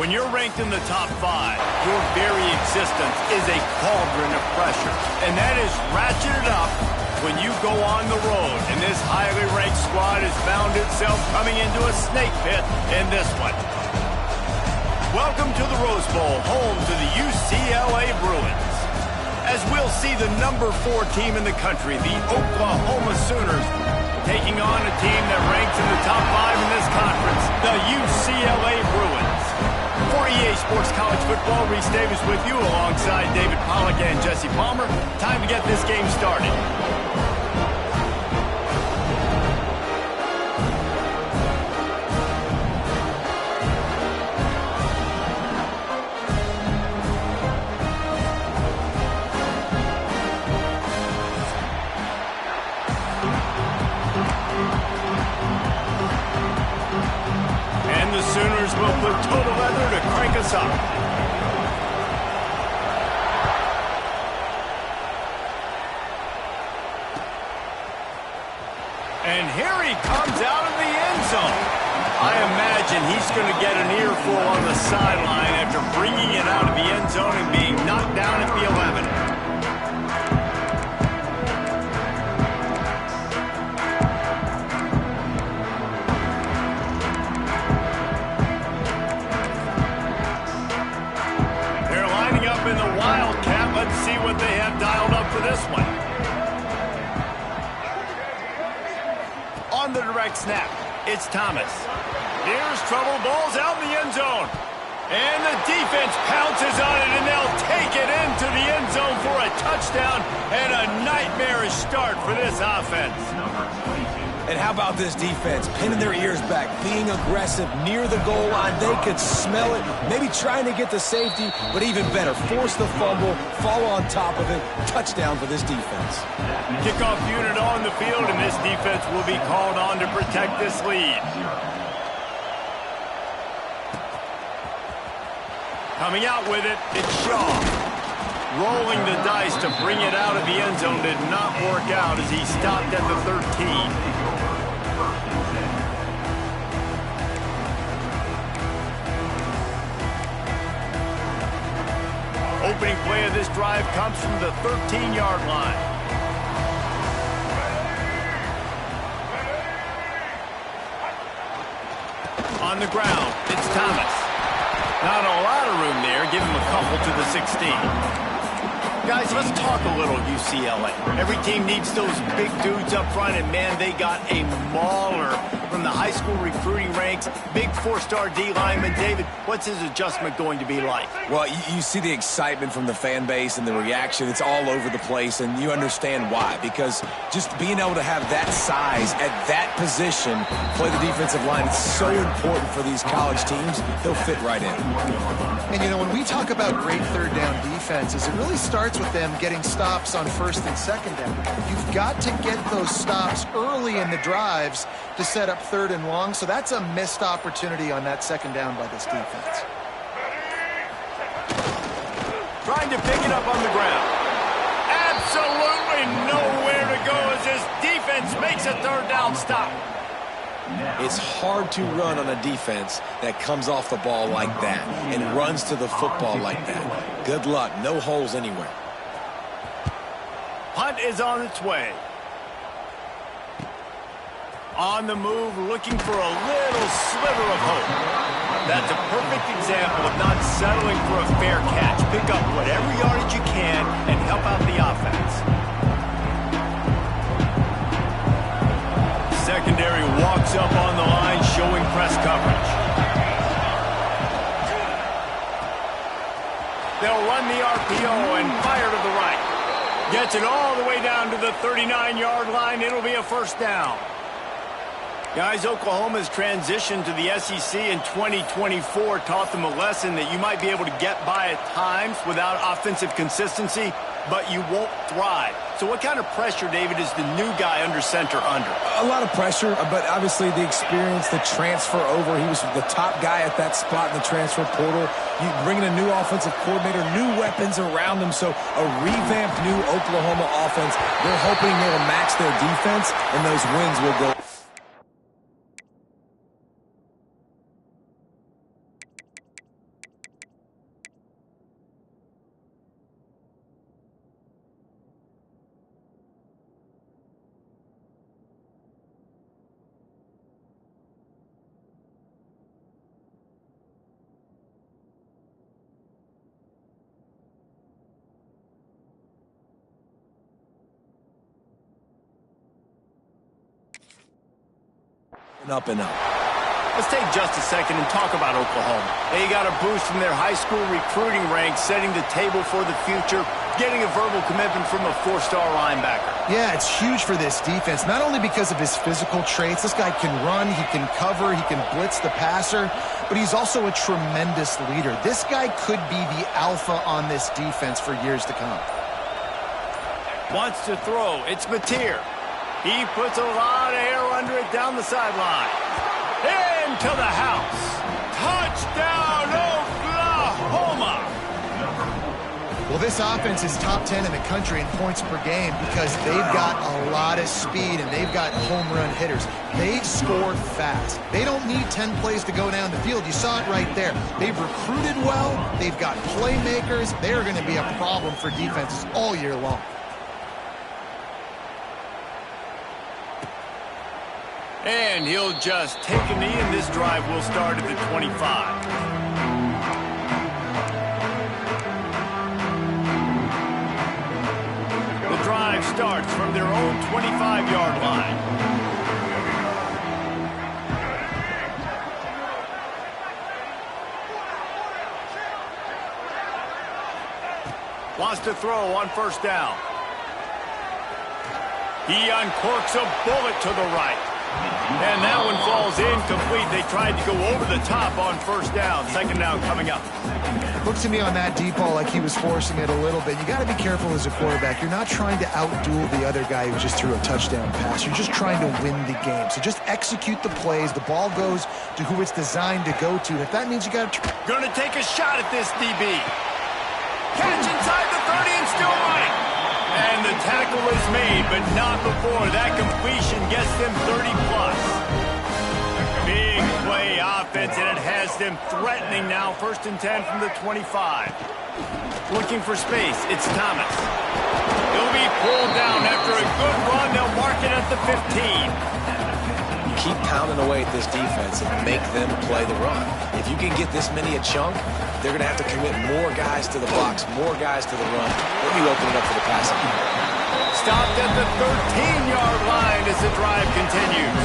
When you're ranked in the top 5, your very existence is a cauldron of pressure. And that is ratcheted up when you go on the road. And this highly ranked squad has found itself coming into a snake pit in this one. Welcome to the Rose Bowl, home to the UCLA Bruins. As we'll see the number 4 team in the country, the Oklahoma Sooners, taking on a team that ranks in the top 5 in this conference, the UCLA Bruins. For EA Sports College Football, Reese Davis with you alongside David Pollack and Jesse Palmer. Time to get this game started. Sooners will put total leather to crank us up. And here he comes out of the end zone. I imagine he's going to get an earful on the sideline after bringing it out of the end zone and being knocked down at the 11. Let's see what they have dialed up for this one. On the direct snap, it's Thomas. Here's trouble, ball's out in the end zone. And the defense pounces on it, and they'll take it into the end zone for a touchdown and a nightmarish start for this offense. And how about this defense? Pinning their ears back, being aggressive near the goal line. They could smell it, maybe trying to get the safety, but even better, force the fumble, fall on top of it. Touchdown for this defense. Kickoff unit on the field, and this defense will be called on to protect this lead. Coming out with it, it's Shaw. Rolling the dice to bring it out of the end zone did not work out as he stopped at the 13. Opening play of this drive comes from the 13-yard line. On the ground, it's Thomas. Not a lot of room there. Give him a couple to the 16. Guys, let's talk a little UCLA. Every team needs those big dudes up front, and man, they got a mauler from the high school recruiting ranks. Big 4-star D lineman. David, what's his adjustment going to be like? Well, you see the excitement from the fan base and the reaction. It's all over the place, and you understand why. Because just being able to have that size at that position, play the defensive line, it's so important for these college teams. They'll fit right in. And, you know, when we talk about great third down defenses, it really starts with them getting stops on first and second down. You've got to get those stops early in the drives to set up third and long, so that's a missed opportunity on that second down by this defense. Trying to pick it up on the ground. Absolutely nowhere to go as this defense makes a third down stop. It's hard to run on a defense that comes off the ball like that and runs to the football like that. Good luck. No holes anywhere. Punt is on its way. On the move, looking for a little sliver of hope. That's a perfect example of not settling for a fair catch. Pick up whatever yardage you can and help out the offense. Secondary walks up on the line, showing press coverage. They'll run the RPO and fire to the right. Gets it all the way down to the 39-yard line. It'll be a first down. Guys, Oklahoma's transition to the SEC in 2024 taught them a lesson that you might be able to get by at times without offensive consistency, but you won't thrive. So what kind of pressure, David, is the new guy under center under? A lot of pressure, but obviously the experience, the transfer over. He was the top guy at that spot in the transfer portal. You bring in a new offensive coordinator, new weapons around him, so a revamped new Oklahoma offense. They're hoping they'll match their defense, and those wins will go. Up and up. Let's take just a second and talk about Oklahoma. They got a boost from their high school recruiting ranks, setting the table for the future, getting a verbal commitment from a 4-star linebacker. Yeah, it's huge for this defense, not only because of his physical traits. This guy can run, he can cover, he can blitz the passer, but he's also a tremendous leader. This guy could be the alpha on this defense for years to come. Wants to throw. It's Mateer. He puts a lot of air under it down the sideline. Into the house. Touchdown, Oklahoma! Well, this offense is top 10 in the country in points per game because they've got a lot of speed and they've got home run hitters. They score fast. They don't need 10 plays to go down the field. You saw it right there. They've recruited well. They've got playmakers. They're going to be a problem for defenses all year long. And he'll just take a knee, and this drive will start at the 25. The drive starts from their own 25-yard line. Wants to throw on first down. He uncorks a bullet to the right. And that one falls incomplete. They tried to go over the top on first down. Second down coming up. Looked to me on that deep ball like he was forcing it a little bit. You got to be careful as a quarterback. You're not trying to outduel the other guy who just threw a touchdown pass. You're just trying to win the game. So just execute the plays. The ball goes to who it's designed to go to. If that means you got to... Gonna take a shot at this DB. Catch inside the 30 and still running. And the tackle is made, but not before that completion gets them 30-plus. Big play offense, and it has them threatening now. 1st and 10 from the 25. Looking for space. It's Thomas. He'll be pulled down after a good run. They'll mark it at the 15. Keep pounding away at this defense and make them play the run. If you can get this many a chunk, they're going to have to commit more guys to the box, more guys to the run. They'll be opening up for the passing. Stopped at the 13-yard line as the drive continues.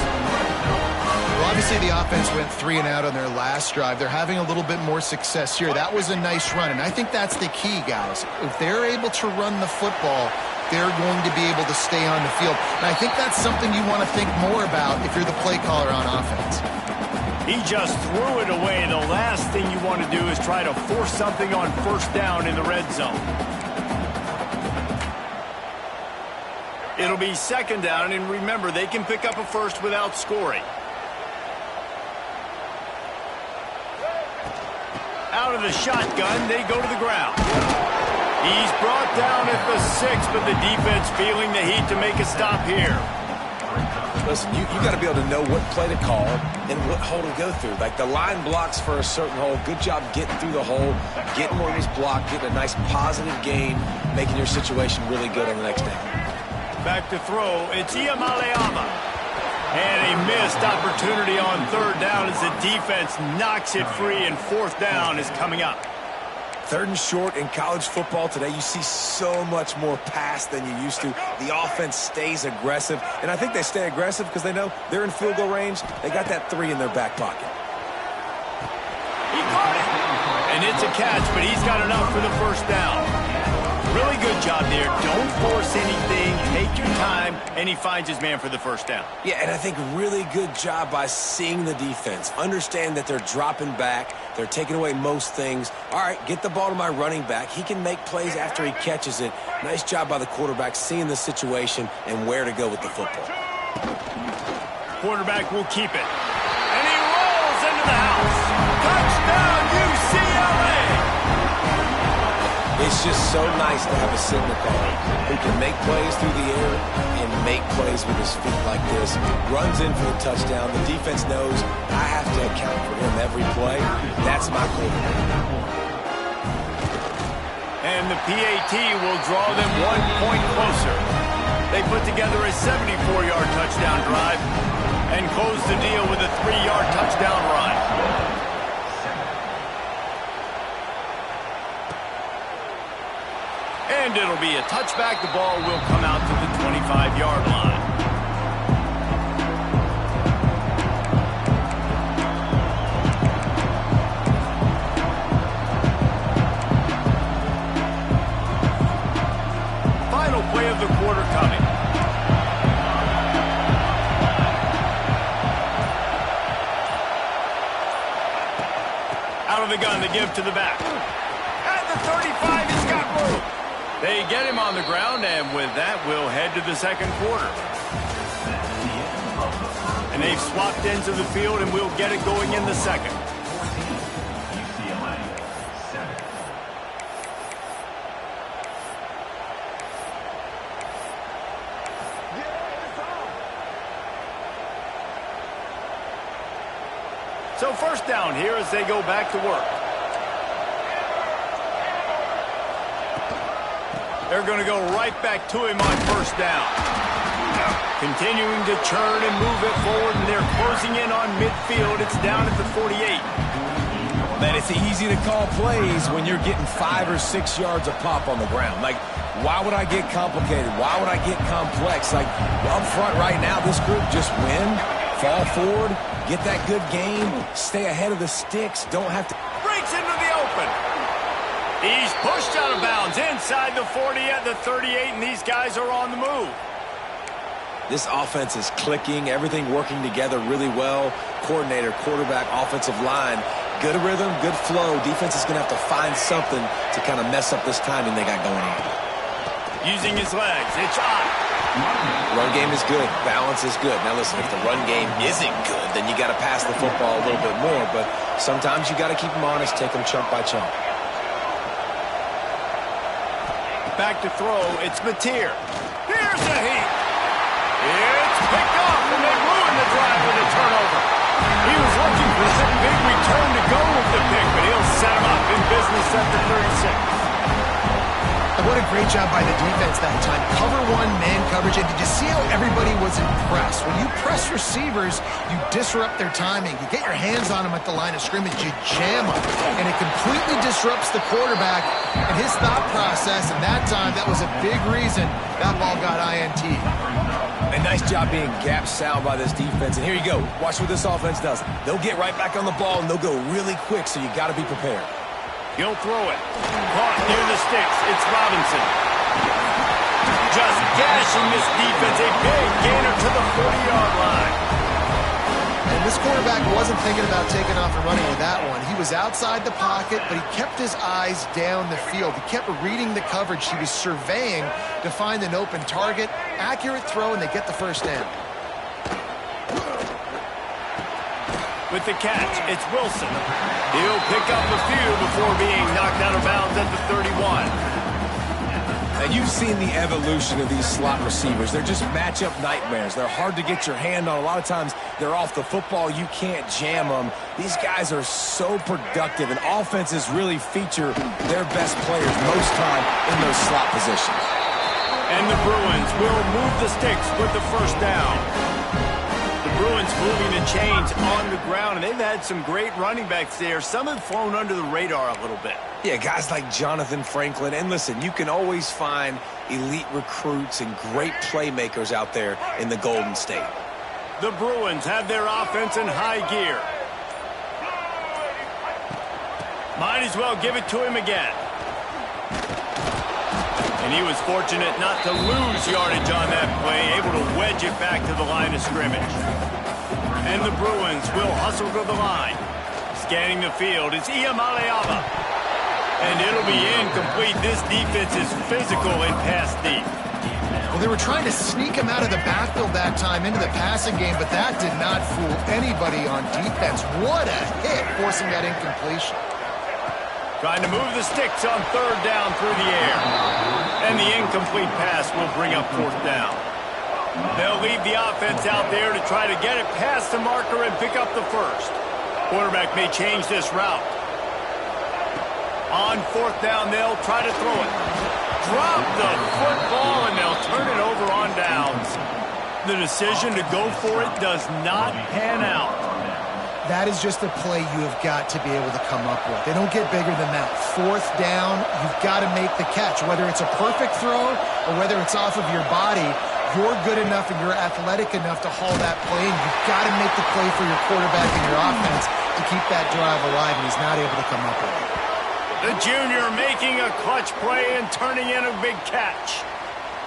Well, obviously the offense went 3 and out on their last drive. They're having a little bit more success here. That was a nice run, and I think that's the key, guys. If they're able to run the football, they're going to be able to stay on the field. And I think that's something you want to think more about if you're the play caller on offense. He just threw it away. The last thing you want to do is try to force something on first down in the red zone. It'll be second down, and remember, they can pick up a first without scoring. Out of the shotgun, they go to the ground. He's brought down at the 6, but the defense feeling the heat to make a stop here. Listen, you got to be able to know what play to call and what hole to go through. Like the line blocks for a certain hole. Good job getting through the hole, getting where it was blocked, getting a nice positive gain, making your situation really good on the next down. Back to throw. It's Iamaleava. And a missed opportunity on third down as the defense knocks it free, and fourth down is coming up. 3rd and short in college football today, you see so much more pass than you used to. The offense stays aggressive, and I think they stay aggressive because they know they're in field goal range. They got that 3 in their back pocket. He caught it, and it's a catch, but he's got enough for the first down. Really good job there. Don't force anything. Take your time, and he finds his man for the first down. Yeah, and I think really good job by seeing the defense. Understand that they're dropping back. They're taking away most things. All right, get the ball to my running back. He can make plays after he catches it. Nice job by the quarterback seeing the situation and where to go with the football. Quarterback will keep it. And he rolls into the house. Touchdown, UCLA! It's just so nice to have a signal caller who can make plays through the air and make plays with his feet like this. Runs in for the touchdown. The defense knows I have to account for him every play. That's my quarterback. And the PAT will draw them 1 point closer. They put together a 74-yard touchdown drive and close the deal with a 3-yard touchdown run. And it'll be a touchback. The ball will come out to the 25-yard line. play of the quarter coming. Out of the gun to give to the back. At the 35, he's got room. They get him on the ground, and with that, we'll head to the second quarter. And they've swapped ends of the field, and we'll get it going in the second. So first down here as they go back to work. They're going to go right back to him on first down. Continuing to churn and move it forward, and they're closing in on midfield. It's down at the 48. Man, it's easy to call plays when you're getting 5 or 6 yards of pop on the ground. Like, why would I get complicated? Why would I get complex? Like, up front right now, this group just win, fall forward, get that good game, stay ahead of the sticks, don't have to... Breaks into the open. He's pushed out of bounds inside the 40 at the 38, and these guys are on the move. This offense is clicking, everything working together really well. Coordinator, quarterback, offensive line, good rhythm, good flow. Defense is going to have to find something to kind of mess up this timing they got going on. Using his legs, it's on. Run game is good, balance is good. Now listen, if the run game isn't good, then you got to pass the football a little bit more. But sometimes you got to keep them honest, take them chunk by chunk. Back to throw, it's Mateer. Here's a heat. It's picked off, and they ruin the drive with a turnover. He was looking for some big return to go with the pick, but he'll set him up in business at the 36. And what a great job by the defense that time. Cover one, man coverage, and did you see how everybody was impressed? When you press receivers, you disrupt their timing. You get your hands on them at the line of scrimmage, you jam them, and it completely disrupts the quarterback and his thought process, and that time, that was a big reason that ball got INT. A nice job being gap sound by this defense. And here you go. Watch what this offense does. They'll get right back on the ball, and they'll go really quick, so you got to be prepared. He'll throw it. Caught near the sticks. It's Robinson. Just gashing this defense. A big gainer to the 40-yard line. And this quarterback wasn't thinking about taking off and running with that one. He was outside the pocket, but he kept his eyes down the field. He kept reading the coverage. He was surveying to find an open target. Accurate throw, and they get the first down. With the catch, it's Wilson. He'll pick up the few before being knocked out of bounds at the 31. And you've seen the evolution of these slot receivers. They're just matchup nightmares. They're hard to get your hand on. A lot of times, they're off the football. You can't jam them. These guys are so productive, and offenses really feature their best players most time in those slot positions. And the Bruins will move the sticks with the first down. The Bruins moving the chains on the ground, and they've had some great running backs there. Some have flown under the radar a little bit. Yeah, guys like Jonathan Franklin. And listen, you can always find elite recruits and great playmakers out there in the Golden State. The Bruins have their offense in high gear. Might as well give it to him again. And he was fortunate not to lose yardage on that play, able to wedge it back to the line of scrimmage. And the Bruins will hustle to the line. Scanning the field, it's Iamaleava. And it'll be incomplete. This defense is physical and pass deep. Well, they were trying to sneak him out of the backfield that time into the passing game, but that did not fool anybody on defense. What a hit, forcing that incompletion. Trying to move the sticks on third down through the air. And the incomplete pass will bring up fourth down. They'll leave the offense out there to try to get it past the marker and pick up the first. Quarterback may change this route. On fourth down, they'll try to throw it. Drop the football, and they'll turn it over on downs. The decision to go for it does not pan out. That is just a play you have got to be able to come up with. They don't get bigger than that. Fourth down, you've got to make the catch. Whether it's a perfect throw or whether it's off of your body, you're good enough and you're athletic enough to haul that play, and you've got to make the play for your quarterback and your offense to keep that drive alive, and he's not able to come up with it. The junior making a clutch play and turning in a big catch.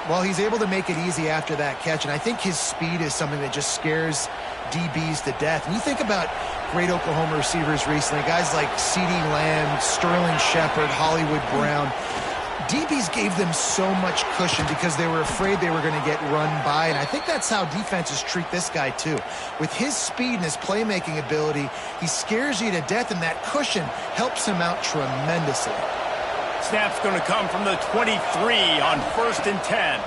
Well, he's able to make it easy after that catch, and I think his speed is something that just scares DBs to death. And you think about great Oklahoma receivers recently, guys like CeeDee Lamb, Sterling Shepard, Hollywood Brown. DBs gave them so much cushion because they were afraid they were going to get run by, and I think that's how defenses treat this guy too. With his speed and his playmaking ability, he scares you to death, and that cushion helps him out tremendously. Snap's going to come from the 23 on 1st and 10.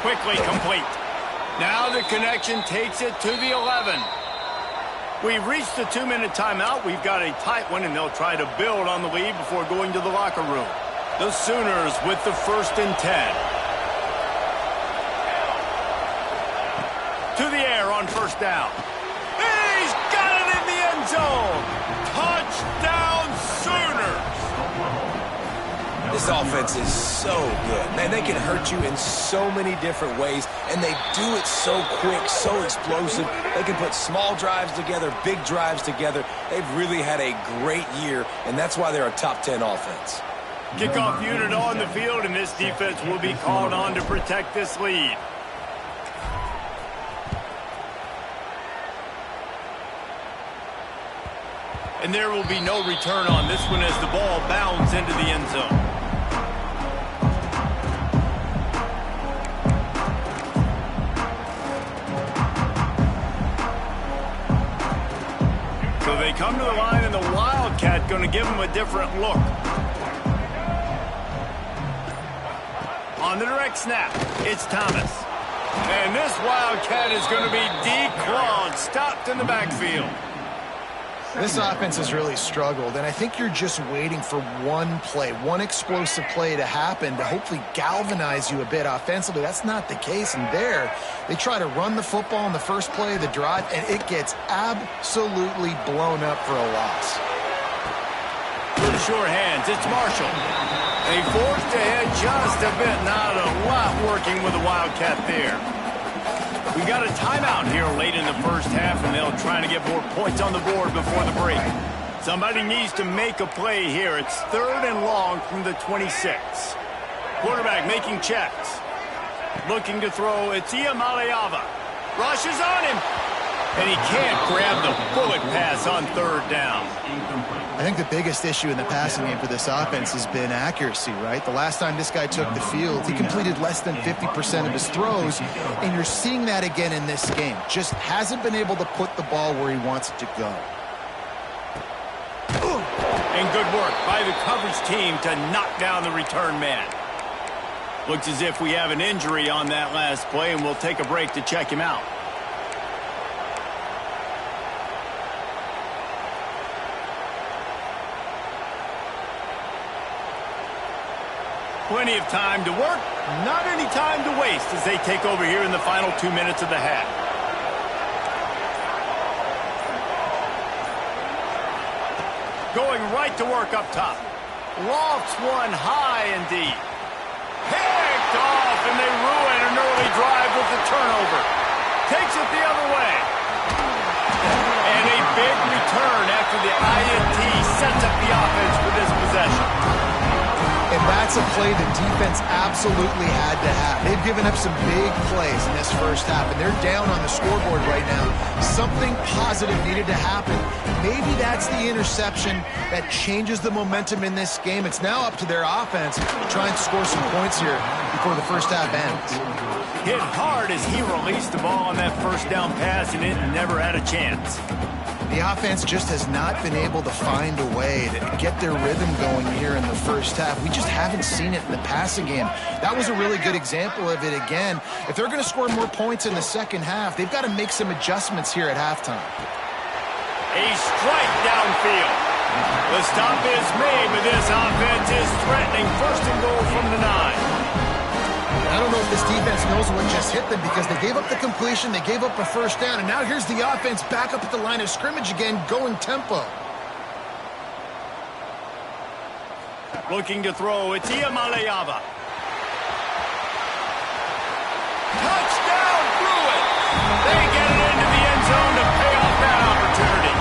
Quickly complete. Now the connection takes it to the 11. We've reached the 2-minute timeout. We've got a tight one, and they'll try to build on the lead before going to the locker room. The Sooners with the 1st and 10. To the air on 1st down. He's got it in the end zone. Touchdown Sooners. This offense is so good. Man, they can hurt you in so many different ways, and they do it so quick, so explosive. They can put small drives together, big drives together. They've really had a great year, and that's why they're a top 10 offense. Kickoff unit on the field, and this defense will be called on to protect this lead. And there will be no return on this one as the ball bounds into the end zone. So they come to the line, and the Wildcat going to give them a different look. On the direct snap, it's Thomas. And this Wildcat is going to be declawed, stopped in the backfield. This offense has really struggled, and I think you're just waiting for one play, one explosive play to happen to hopefully galvanize you a bit offensively. That's not the case, and there they try to run the football in the first play of the drive, and it gets absolutely blown up for a loss. With sure hands, it's Marshall. They forced ahead just a bit, not a lot working with the Wildcat there. We got a timeout here late in the first half, and they'll try to get more points on the board before the break. Somebody needs to make a play here. It's 3rd and long from the 26. Quarterback making checks. Looking to throw, it's Iamaleava. Rushes on him. And he can't grab the bullet pass on 3rd down. I think the biggest issue in the passing game for this offense has been accuracy, right? The last time this guy took the field, he completed less than 50% of his throws, and you're seeing that again in this game. Just hasn't been able to put the ball where he wants it to go. And good work by the coverage team to knock down the return man. Looks as if we have an injury on that last play, and we'll take a break to check him out. Plenty of time to work, not any time to waste as they take over here in the final 2 minutes of the half. Going right to work up top. Lofts one high and deep. Picked off, and they ruin an early drive with the turnover. Takes it the other way. And a big return after the INT sets up the offense for this possession. And that's a play the defense absolutely had to have. They've given up some big plays in this first half, and they're down on the scoreboard right now. Something positive needed to happen. Maybe that's the interception that changes the momentum in this game. It's now up to their offense to try and score some points here before the first half ends. Hit hard as he released the ball on that first down pass, and it never had a chance. The offense just has not been able to find a way to get their rhythm going here in the first half. We just haven't seen it in the passing game. That was a really good example of it again. If they're going to score more points in the second half, they've got to make some adjustments here at halftime. A strike downfield. The stop is made, but this offense is threatening 1st and goal from the 9. I don't know if this defense knows what just hit them because they gave up the completion, they gave up a first down, and now here's the offense back up at the line of scrimmage again, going tempo. Looking to throw, it's Iamaleava. Touchdown, Bruin! They get it into the end zone to pay off that opportunity.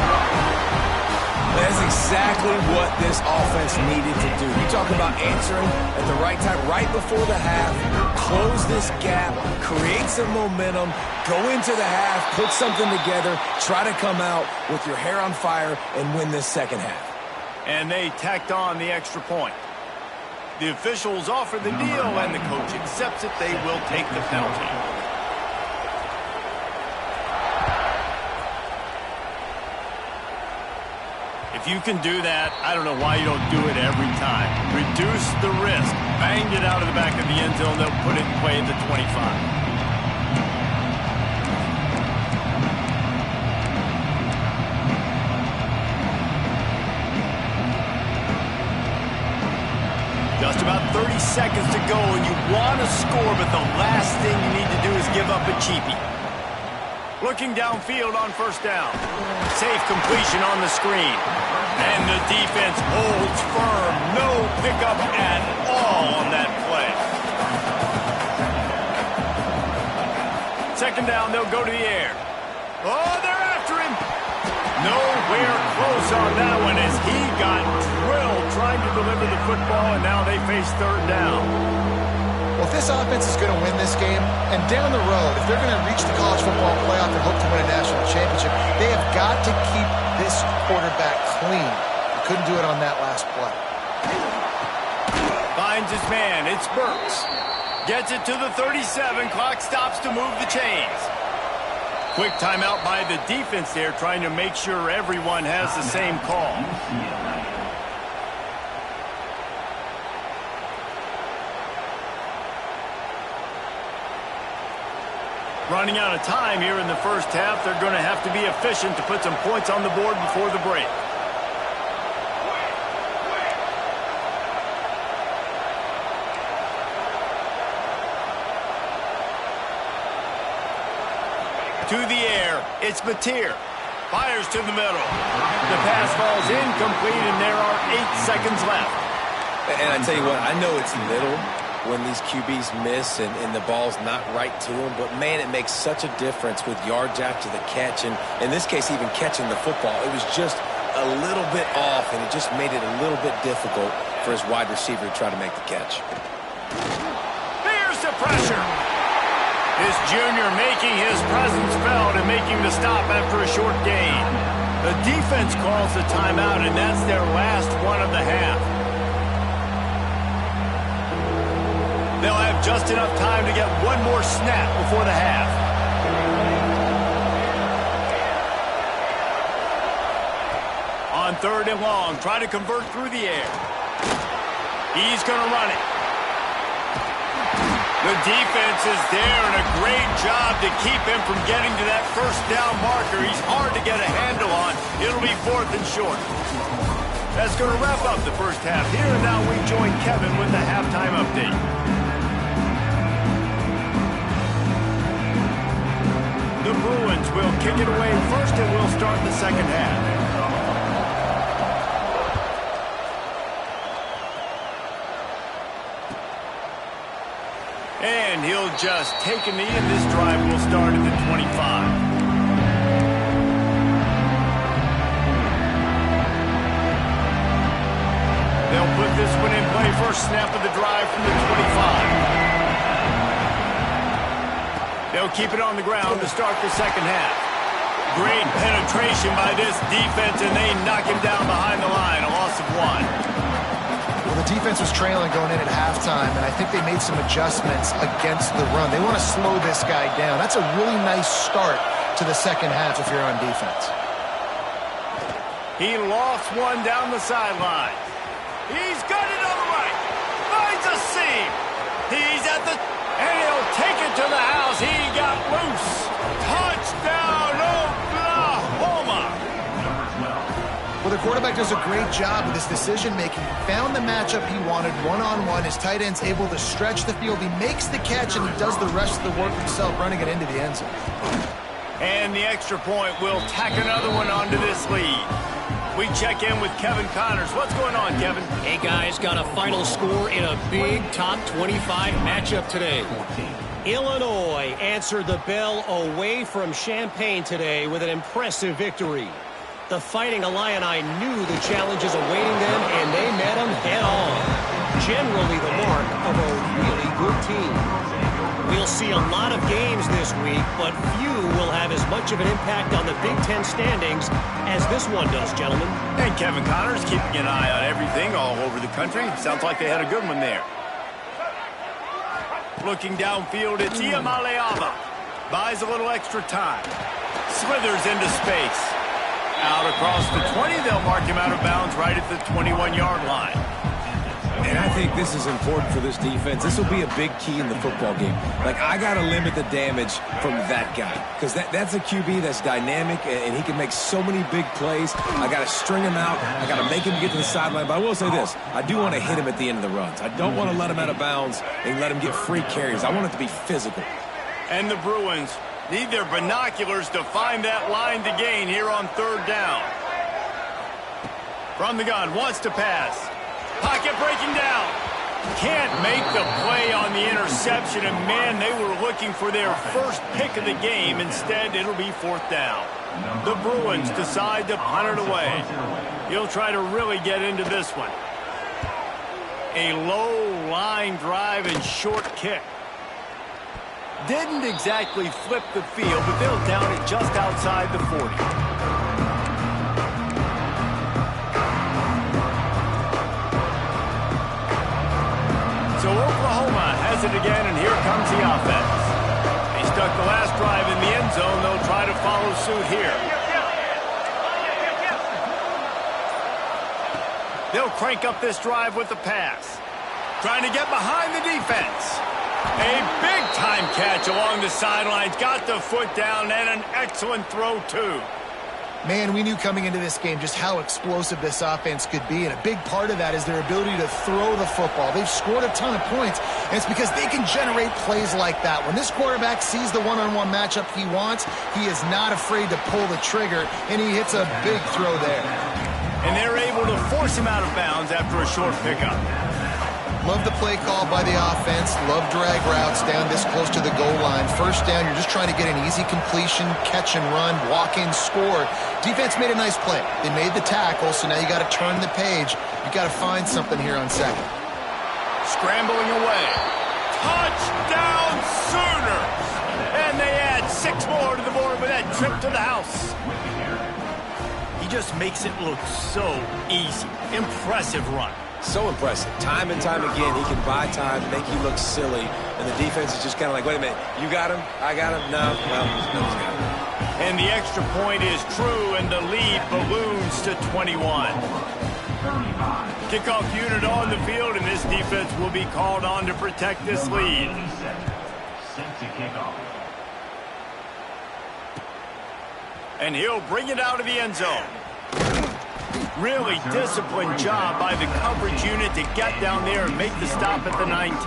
As he exactly what this offense needed to do. You talk about answering at the right time, right before the half, close this gap, create some momentum, go into the half, put something together, try to come out with your hair on fire and win this second half. And they tacked on the extra point. The officials offer the deal, and the coach accepts it. They will take the penalty. If you can do that, I don't know why you don't do it every time. Reduce the risk. Bang it out of the back of the end zone. They'll put it in play at the 25. Just about 30 seconds to go, and you want to score, but the last thing you need to do is give up a cheapie. Looking downfield on first down. Safe completion on the screen. And the defense holds firm. No pickup at all on that play. Second down, they'll go to the air. Oh, they're after him. Nowhere close on that one as he got drilled trying to deliver the football, and now they face third down. Well, if this offense is going to win this game, and down the road, if they're going to reach the college football playoff and hope to win a national championship, they have got to keep this quarterback clean. He couldn't do it on that last play. Finds his man. It's Burks. Gets it to the 37. Clock stops to move the chains. Quick timeout by the defense there, trying to make sure everyone has the same call. Running out of time here in the first half. They're going to have to be efficient to put some points on the board before the break. To the air, it's Mateer. Fires to the middle. The pass falls incomplete, and there are 8 seconds left. And I tell you what, I know it's little when these QBs miss and the ball's not right to them, but man, it makes such a difference with yards after the catch, and in this case, even catching the football. It was just a little bit off, and it just made it a little bit difficult for his wide receiver to try to make the catch. Here's the pressure. This junior making his presence felt and making the stop after a short gain. The defense calls the timeout, and that's their last one of the half. They'll have just enough time to get one more snap before the half. On third and long, try to convert through the air. He's going to run it. The defense is there, and a great job to keep him from getting to that first down marker. He's hard to get a handle on. It'll be fourth and short. That's going to wrap up the first half. Here and now we join Kevin with the halftime update. The Bruins will kick it away first, and we'll start the second half. And he'll just take a knee, and this drive will start at the 25. They'll put this one in play. First snap of the drive from the 25. They'll keep it on the ground to start the second half. Great penetration by this defense, and they knock him down behind the line. A loss of 1. Well, the defense was trailing going in at halftime, and I think they made some adjustments against the run. They want to slow this guy down. That's a really nice start to the second half if you're on defense. He lost one down the sideline. He's got it on the right. Finds a seam. He's at the... and he'll take it to the house. He got loose. Touchdown, Oklahoma. Well, the quarterback does a great job with his decision-making. He found the matchup he wanted one-on-one. His tight end's able to stretch the field. He makes the catch, and he does the rest of the work himself, running it into the end zone. And the extra point will tack another one onto this lead. We check in with Kevin Connors. What's going on, Kevin? Hey, guys, got a final score in a big top 25 matchup today. Illinois answered the bell away from Champaign today with an impressive victory. The Fighting Illini knew the challenges awaiting them, and they met them head-on. Generally the mark of a really good team. We'll see a lot of games this week, but few will have as much of an impact on the Big Ten standings as this one does, gentlemen. And Kevin Connors keeping an eye on everything all over the country. Sounds like they had a good one there. Looking downfield, it's Iamaleava. Buys a little extra time. Slithers into space. Out across the 20, they'll mark him out of bounds right at the 21-yard line. And I think this is important for this defense. This will be a big key in the football game. Like, I got to limit the damage from that guy because that's a QB that's dynamic, and he can make so many big plays. I got to string him out. I got to make him get to the sideline. But I will say this. I do want to hit him at the end of the runs. I don't want to let him out of bounds and let him get free carries. I want it to be physical. And the Bruins need their binoculars to find that line to gain here on third down. From the gun, wants to pass. Pocket breaking down. Can't make the play on the interception, and man, they were looking for their first pick of the game. Instead, it'll be fourth down. The Bruins decide to punt it away. He'll try to really get into this one. A low line drive and short kick. Didn't exactly flip the field, but they'll down it just outside the 40. So Oklahoma has it again, and here comes the offense. They stuck the last drive in the end zone. They'll try to follow suit here. They'll crank up this drive with the pass. Trying to get behind the defense. A big-time catch along the sidelines. Got the foot down, and an excellent throw, too. Man, we knew coming into this game just how explosive this offense could be, and a big part of that is their ability to throw the football. They've scored a ton of points, and it's because they can generate plays like that. When this quarterback sees the one-on-one matchup he wants, he is not afraid to pull the trigger, and he hits a big throw there. And they're able to force him out of bounds after a short pickup. Love the play call by the offense. Love drag routes down this close to the goal line. First down, you're just trying to get an easy completion, catch and run, walk in, score. Defense made a nice play. They made the tackle, so now you got to turn the page. You got to find something here on second. Scrambling away. Touchdown Sooners! And they add 6 more to the board with that trip to the house. He just makes it look so easy. Impressive run. So impressive. Time and time again, he can buy time, make you look silly, and the defense is just kind of like, wait a minute, you got him? I got him? No. Well, no one's got him. And the extra point is true, and the lead balloons to 21. Kickoff unit on the field, and this defense will be called on to protect this lead. And he'll bring it out of the end zone. Really disciplined job by the coverage unit to get down there and make the stop at the 19.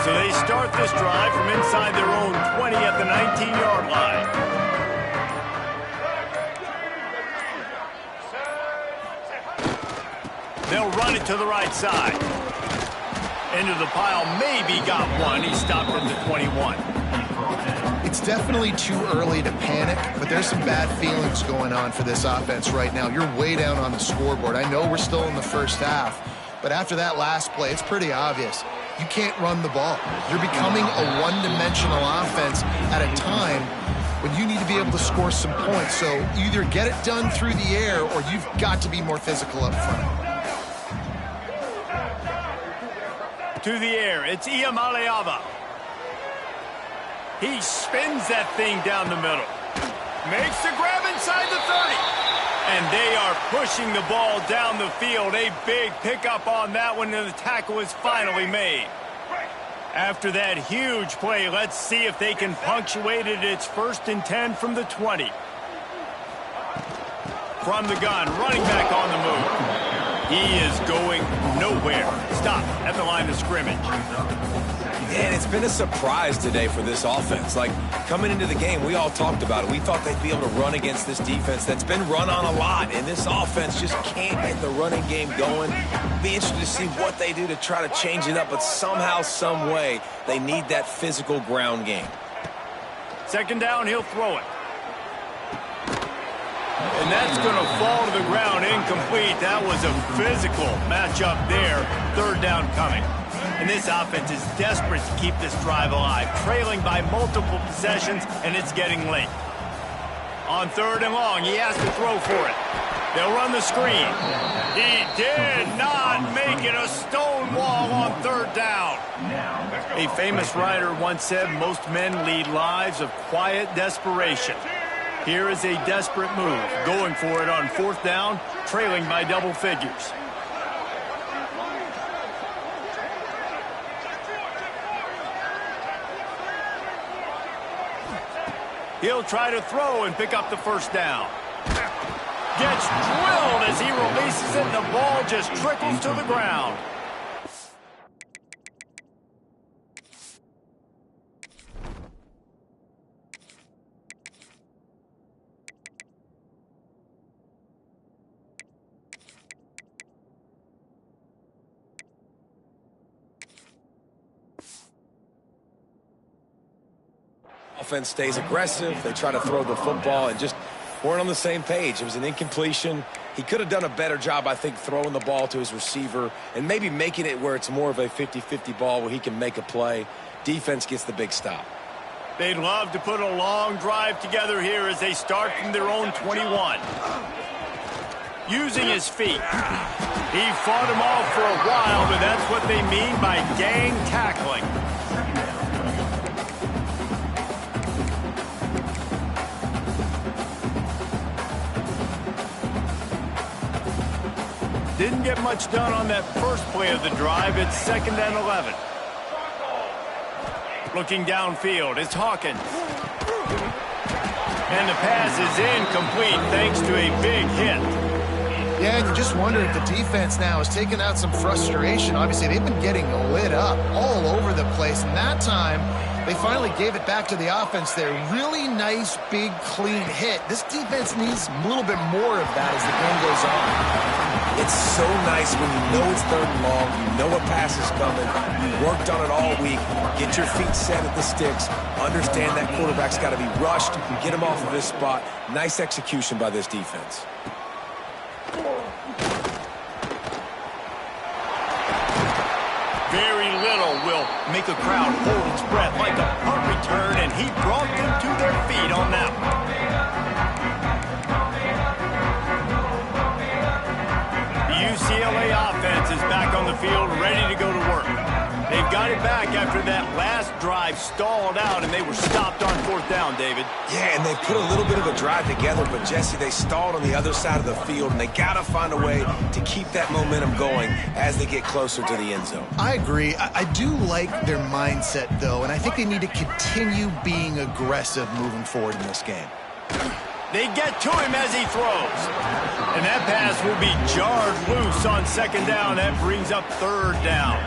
So they start this drive from inside their own 20 at the 19-yard line. They'll run it to the right side. Into the pile, maybe got one. He stopped at the 21. It's definitely too early to panic, but there's some bad feelings going on for this offense right now. You're way down on the scoreboard. I know we're still in the first half, but after that last play, it's pretty obvious. You can't run the ball. You're becoming a one-dimensional offense at a time when you need to be able to score some points. So either get it done through the air or you've got to be more physical up front. To the air, it's Iamaleava. He spins that thing down the middle. Makes the grab inside the 30. And they are pushing the ball down the field. A big pickup on that one, and the tackle is finally made. After that huge play, let's see if they can punctuate it. It's 1st and 10 from the 20. From the gun, running back on the move. He is going nowhere. Stop at the line of scrimmage. And it's been a surprise today for this offense. Like, coming into the game, we all talked about it. We thought they'd be able to run against this defense that's been run on a lot, and this offense just can't get the running game going. Be interested to see what they do to try to change it up, but somehow, some way, they need that physical ground game. Second down, he'll throw it. And that's going to fall to the ground, incomplete. That was a physical matchup there. Third down coming. And this offense is desperate to keep this drive alive, trailing by multiple possessions, and it's getting late. On third and long, he has to throw for it. They'll run the screen. He did not make it. A stone wall on third down. A famous writer once said, most men lead lives of quiet desperation. Here is a desperate move, going for it on fourth down, trailing by double figures. He'll try to throw and pick up the first down. Gets drilled as he releases it, and the ball just trickles to the ground. Offense stays aggressive. They try to throw the football and just weren't on the same page. It was an incompletion. He could have done a better job, I think, throwing the ball to his receiver and maybe making it where it's more of a 50-50 ball where he can make a play. Defense gets the big stop. They'd love to put a long drive together here as they start from their own 21. Using his feet. He fought him off for a while, but that's what they mean by gang tackling. Didn't get much done on that first play of the drive. It's second and 11. Looking downfield, it's Hawkins. And the pass is incomplete thanks to a big hit. Yeah, and you just wonder if the defense now is taking out some frustration. Obviously, they've been getting lit up all over the place. And that time, they finally gave it back to the offense there. Really nice, big, clean hit. This defense needs a little bit more of that as the game goes on. It's so nice when you know it's third and long, you know a pass is coming, you worked on it all week, get your feet set at the sticks, understand that quarterback's got to be rushed, get him off of this spot. Nice execution by this defense. Very little will make a crowd hold its breath like a punt return, and he brought them to their feet on that one. UCLA offense is back on the field, ready to go to work. They've got it back after that last drive stalled out, and they were stopped on fourth down, David. Yeah, and they put a little bit of a drive together, but, Jesse, they stalled on the other side of the field, and they got to find a way to keep that momentum going as they get closer to the end zone. I agree. I do like their mindset, though, and I think they need to continue being aggressive moving forward in this game. They get to him as he throws. And that pass will be jarred loose on second down. That brings up third down.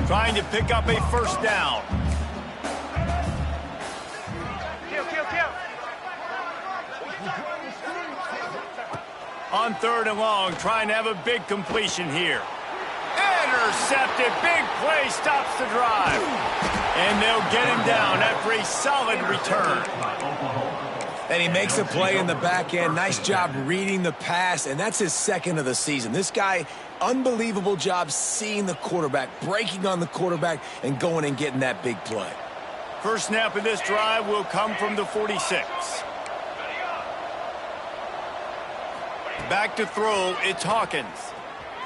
Trying to pick up a first down. On third and long, trying to have a big completion here. Intercepted. Big play stops the drive. And they'll get him down after a solid return. And he makes a play in the back end. Nice job reading the pass, and that's his second of the season. This guy, unbelievable job seeing the quarterback, breaking on the quarterback, and going and getting that big play. First snap of this drive will come from the 46. Back to throw, it's Hawkins.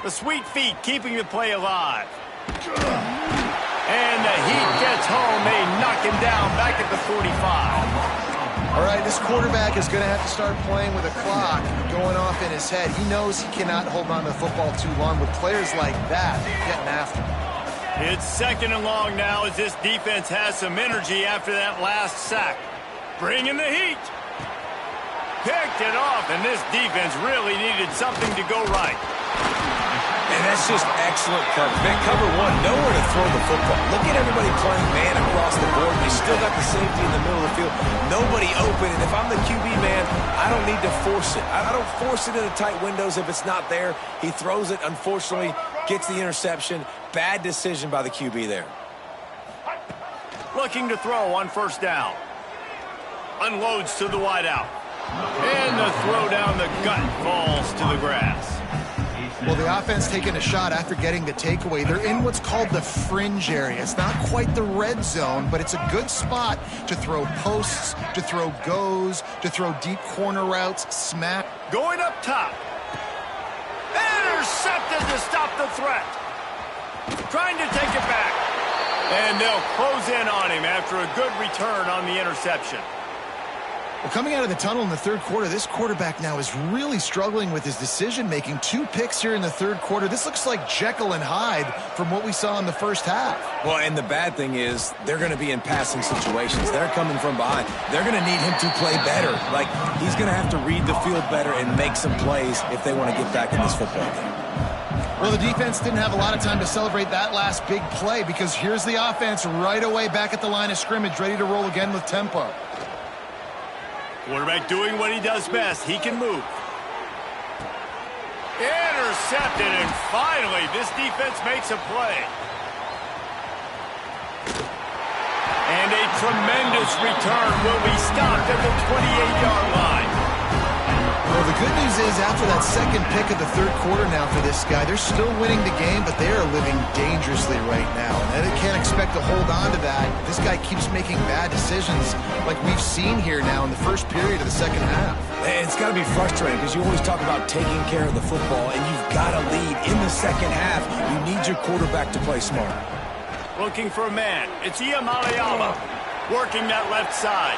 The sweet feet keeping the play alive. And the heat gets home. They knock him down back at the 45. All right, this quarterback is going to have to start playing with a clock going off in his head. He knows he cannot hold on to the football too long with players like that getting after him. It's second and long now as this defense has some energy after that last sack. Bringing the heat. Picked it off, and this defense really needed something to go right. That's just excellent coverage. Man, cover one, nowhere to throw the football. Look at everybody playing man across the board. They still got the safety in the middle of the field. Nobody open, and if I'm the QB, man, I don't need to force it. I don't force it into tight windows if it's not there. He throws it, unfortunately, gets the interception. Bad decision by the QB there. Looking to throw on first down. Unloads to the wideout. And the throw down the gut falls to the grass. Well, the offense taking a shot after getting the takeaway. They're in what's called the fringe area. It's not quite the red zone, but it's a good spot to throw posts, to throw goes, to throw deep corner routes, smack. Going up top. Intercepted to stop the threat. Trying to take it back. And they'll close in on him after a good return on the interception. Well, coming out of the tunnel in the third quarter, this quarterback now is really struggling with his decision-making. 2 picks here in the third quarter. This looks like Jekyll and Hyde from what we saw in the first half. Well, and the bad thing is they're going to be in passing situations. They're coming from behind. They're going to need him to play better. Like, he's going to have to read the field better and make some plays if they want to get back in this football game. Well, the defense didn't have a lot of time to celebrate that last big play because here's the offense right away back at the line of scrimmage, ready to roll again with tempo. Quarterback doing what he does best. He can move. Intercepted, and finally, this defense makes a play. And a tremendous return will be stopped at the 28-yard line. Well, the good news is after that second pick of the third quarter now for this guy, they're still winning the game, but they are living dangerously right now. And they can't expect to hold on to that. This guy keeps making bad decisions like we've seen here now in the first period of the second half. And it's got to be frustrating because you always talk about taking care of the football, and you've got to lead in the second half. You need your quarterback to play smart. Looking for a man. It's Iamaleava working that left side.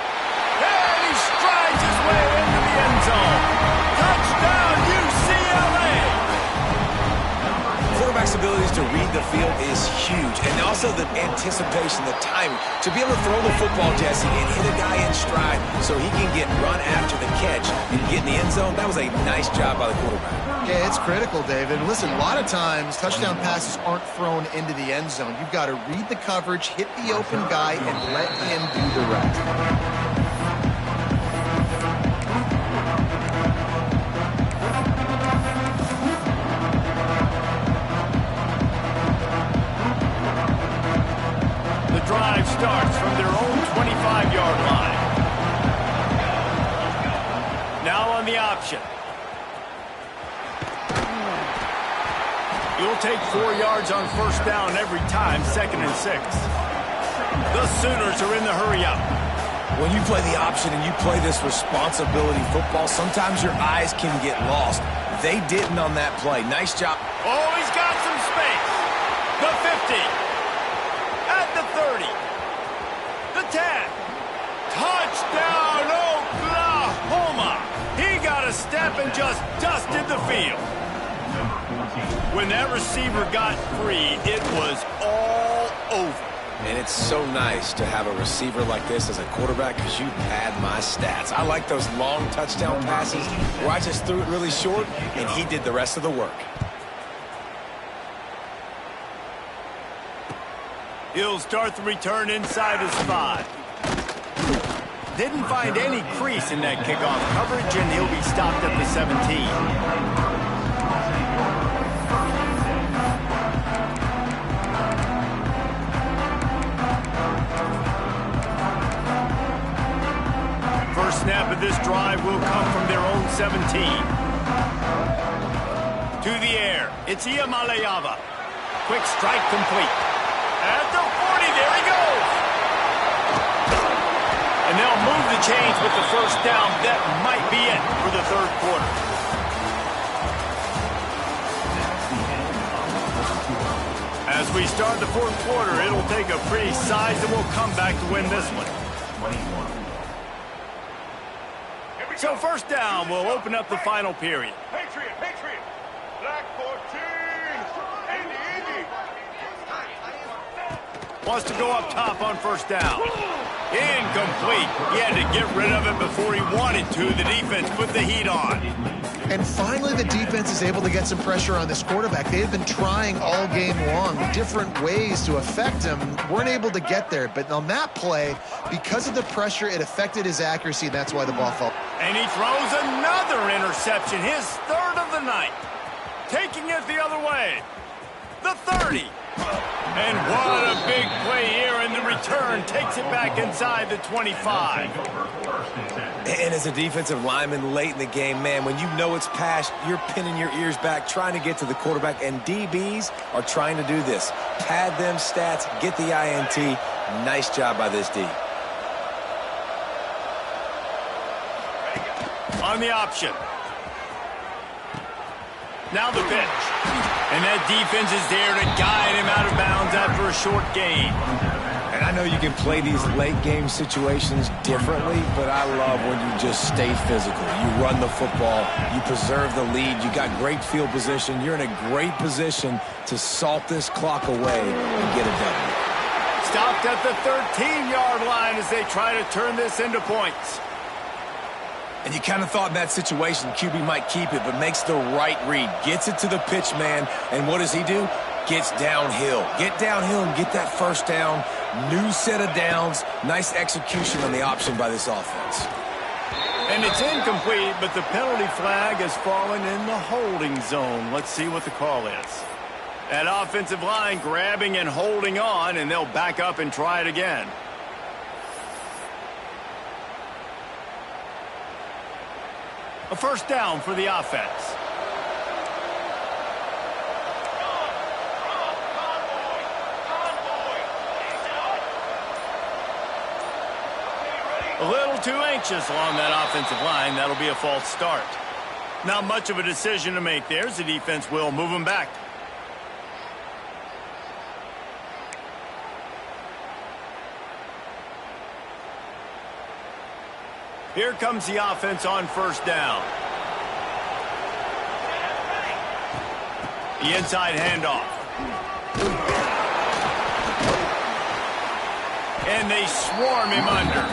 And he strides his way into the end zone. Touchdown, UCLA! Quarterback's abilities to read the field is huge, and also the anticipation, the timing. To be able to throw the football, Jesse, and hit a guy in stride so he can get run after the catch and get in the end zone, that was a nice job by the quarterback. Yeah, it's critical, David. Listen, a lot of times touchdown passes aren't thrown into the end zone. You've got to read the coverage, hit the open guy, and let him do the rest. Drive starts from their own 25-yard line. Now on the option. You'll take 4 yards on first down every time, 2nd and 6. The Sooners are in the hurry-up. When you play the option and you play this responsibility football, sometimes your eyes can get lost. They didn't on that play. Nice job. Oh, he's got some space. The 50. At the 30. The 10. Touchdown, Oklahoma. He got a step and just dusted the field. When that receiver got free, it was all over. And it's so nice to have a receiver like this as a quarterback because you pad my stats. I like those long touchdown passes where I just threw it really short and he did the rest of the work. He'll start the return inside his 5. Didn't find any crease in that kickoff coverage, and he'll be stopped at the 17. First snap of this drive will come from their own 17. To the air, it's Iamaleava. Quick strike complete. At the 40, there he goes. And they'll move the chains with the first down. That might be it for the third quarter. As we start the fourth quarter, it'll take a pretty sizable comeback to win this one. So first down will open up the final period. Patriot, Black 14, Indy. Wants to go up top on first down. Incomplete. He had to get rid of it before he wanted to. The defense put the heat on. And finally, the defense is able to get some pressure on this quarterback. They've been trying all game long different ways to affect him. Weren't able to get there. But on that play, because of the pressure, it affected his accuracy. That's why the ball fell. And he throws another interception, his third of the night. Taking it the other way. The 30. And what a big play here, and the return takes it back inside the 25. And as a defensive lineman late in the game, man, when you know it's past, you're pinning your ears back, trying to get to the quarterback, and DBs are trying to do this. Pad them stats, get the INT. Nice job by this D. On the option. Now the pitch. And that defense is there to guide him out of bounds after a short gain. And I know you can play these late game situations differently, but I love when you just stay physical. You run the football, you preserve the lead, you got great field position, you're in a great position to salt this clock away and get a W. Stopped at the 13-yard line as they try to turn this into points. And you kind of thought in that situation QB might keep it, but makes the right read. Gets it to the pitch man, and what does he do? Gets downhill. Get downhill and get that first down. New set of downs. Nice execution on the option by this offense. And it's incomplete, but the penalty flag has fallen in the holding zone. Let's see what the call is. That offensive line grabbing and holding on, and they'll back up and try it again. A first down for the offense. A little too anxious along that offensive line. That'll be a false start. Not much of a decision to make there, as the defense will move him back. Here comes the offense on first down. The inside handoff. And they swarm him under.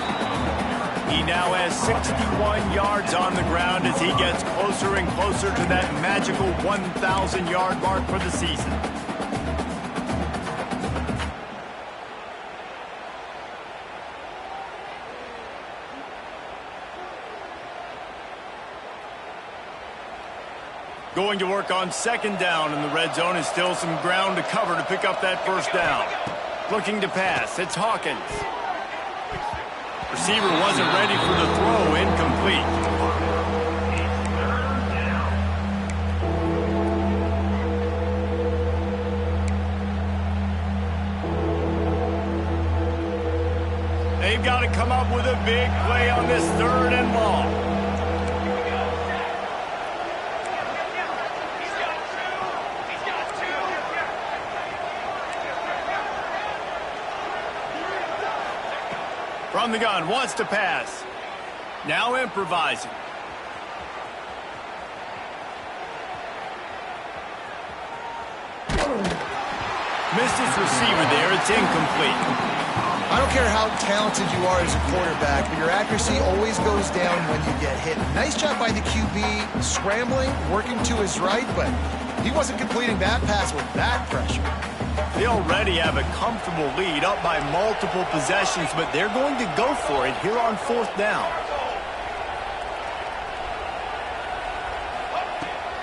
He now has 61 yards on the ground as he gets closer and closer to that magical 1,000-yard mark for the season. Going to work on second down in the red zone, and still some ground to cover to pick up that first down. Looking to pass, it's Hawkins. Receiver wasn't ready for the throw, incomplete. They've got to come up with a big play on this third and long. From the gun, wants to pass. Now improvising. Missed his receiver there. It's incomplete. I don't care how talented you are as a quarterback, but your accuracy always goes down when you get hit. Nice job by the QB, scrambling, working to his right, but he wasn't completing that pass with that pressure. They already have a comfortable lead, up by multiple possessions, but they're going to go for it here on fourth down.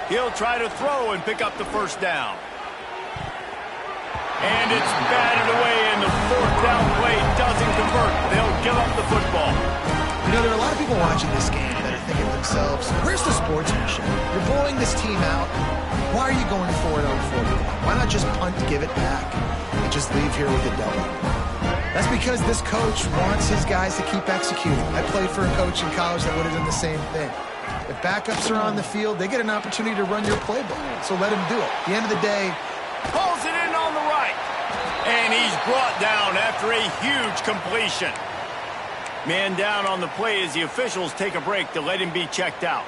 He'll try to throw and pick up the first down. And it's batted away, and the fourth down play doesn't convert. They'll give up the football. You know, there are a lot of people watching this game that are thinking to themselves, where's the sportsmanship? You're blowing this team out. Why are you going for it on fourth down? Why not just punt, give it back, and just leave here with a W? That's because this coach wants his guys to keep executing. I played for a coach in college that would have done the same thing. If backups are on the field, they get an opportunity to run your playbook, so let him do it. At the end of the day, pulls it in on the right. And he's brought down after a huge completion. Man down on the play as the officials take a break to let him be checked out.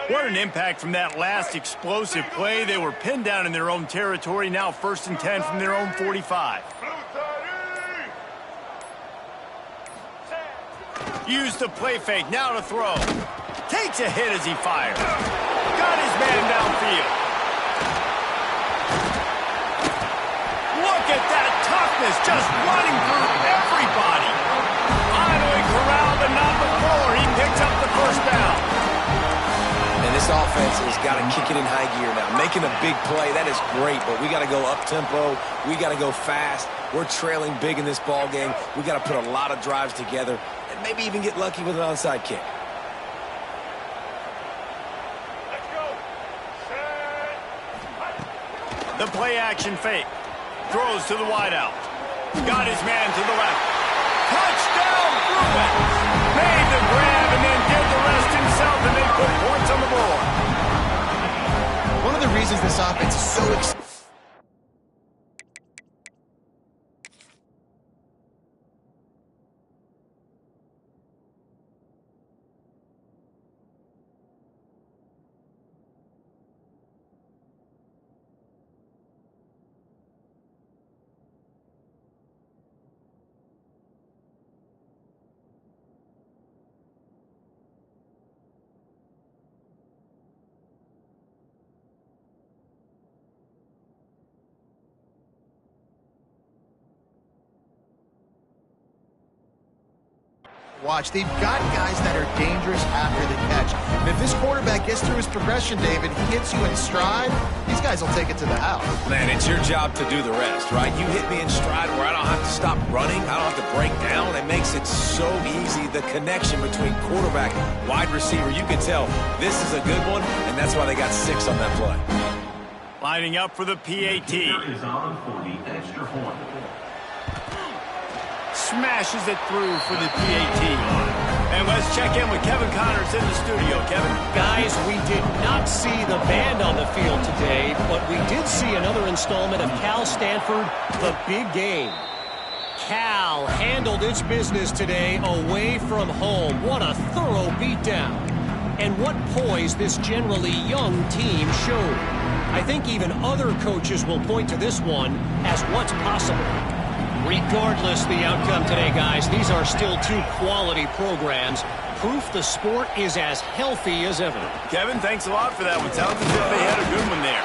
What an impact from that last explosive play. They were pinned down in their own territory. Now 1st and 10 from their own 45. Use the play fake. Now to throw. Takes a hit as he fires. Got his man downfield. Look at that toughness, just running through everybody. Finally corralled and not before. He picks up the first down. And this offense has got to kick it in high gear now. Making a big play, that is great, but we got to go up-tempo. We got to go fast. We're trailing big in this ball game. We got to put a lot of drives together and maybe even get lucky with an onside kick. Let's go. The play action fake. Throws to the wideout. Got his man to the left. Touchdown, Bruin! Made the grab and then did the rest himself, and they put points on the board. One of the reasons this offense is so exciting. Watch, they've got guys that are dangerous after the catch. And if this quarterback gets through his progression, David, he hits you in stride, these guys will take it to the house. Man, it's your job to do the rest, right? You hit me in stride where I don't have to stop running. I don't have to break down. It makes it so easy. The connection between quarterback, wide receiver, you can tell this is a good one, and that's why they got 6 on that play. Lining up for the PAT. Is on for the extra point. Smashes it through for the PAT. And let's check in with Kevin Connors in the studio. Kevin? Guys, we did not see the band on the field today, but we did see another installment of Cal Stanford, the big game. Cal handled its business today away from home. What a thorough beatdown. And what poise this generally young team showed. I think even other coaches will point to this one as what's possible. Regardless the outcome today, guys, these are still 2 quality programs. Proof the sport is as healthy as ever. Kevin, thanks a lot for that one. Sounds as if they had a good one there.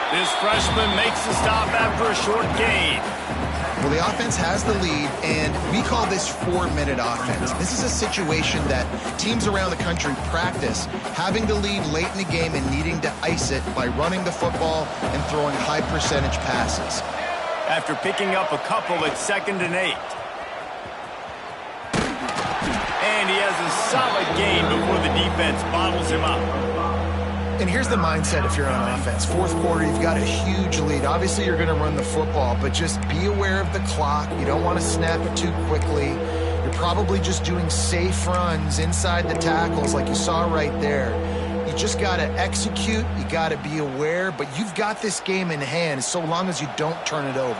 This freshman makes the stop after a short gain. Well, the offense has the lead, and we call this 4-minute offense. This is a situation that teams around the country practice, having the lead late in the game and needing to ice it by running the football and throwing high-percentage passes. After picking up a couple at 2nd and 8. And he has a solid gain before the defense bottles him up. And here's the mindset if you're on offense. 4th quarter, you've got a huge lead. Obviously, you're going to run the football, but just be aware of the clock. You don't want to snap it too quickly. You're probably just doing safe runs inside the tackles like you saw right there. You just got to execute. You got to be aware, but you've got this game in hand so long as you don't turn it over.